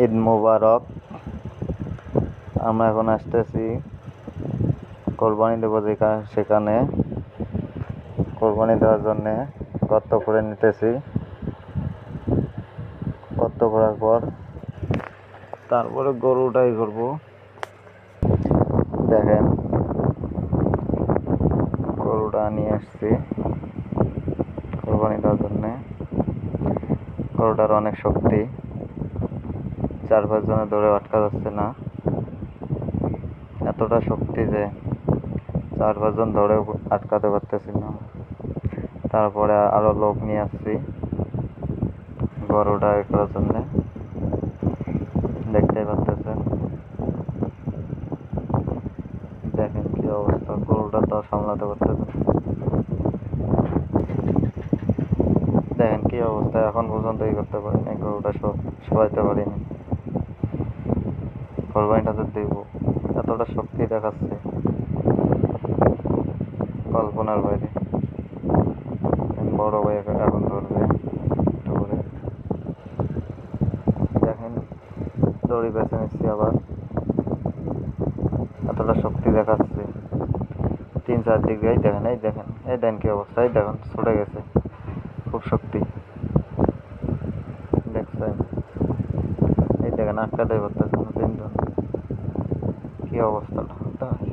ঈদ মোবারক। আমরা এখন আসতেছি কোরবানি দেব সেখানে কোরবানি দেওয়ার জন্যে গর্ত করে নিতেছি। গর্ত করার পর তারপরে গরুটাই করবো। দেখেন গরুটা নিয়ে আসছি কোরবানি দেওয়ার জন্যে। গরুটার অনেক শক্তি, 4-5 জনে ধরে আটকা যাচ্ছে না, এতটা শক্তি যে 4-5 জন ধরেও আটকাতে পারতেছি না। তারপরে আরো লোক নিয়ে আসছি গরুটা করার জন্য। দেখতেই পাচ্ছেন, দেখেন কি অবস্থা, গরুটা তো সামলাতে পারতেছে। দেখেন কি অবস্থা, এখন পর্যন্ত করতে পারিনি, গরুটা সবাইতে পারিনি। কোরবানিটা তো দেব, এতটা শক্তি দেখাচ্ছে কল্পনার বাইরে। বড় ভাই এখন ধরবে একটু করে। দেখেন দড়ি বেছে নিচ্ছি আবার, এতটা শক্তি দেখাচ্ছে 3-4 দিকে। দেখেন এই দেখেন কি অবস্থা, এই দেখেন ছুটে গেছে, খুব শক্তি দেখছেন। এই দেখেন আটকাতে পারতেছে না 3 জন, কি অবস্থাটা।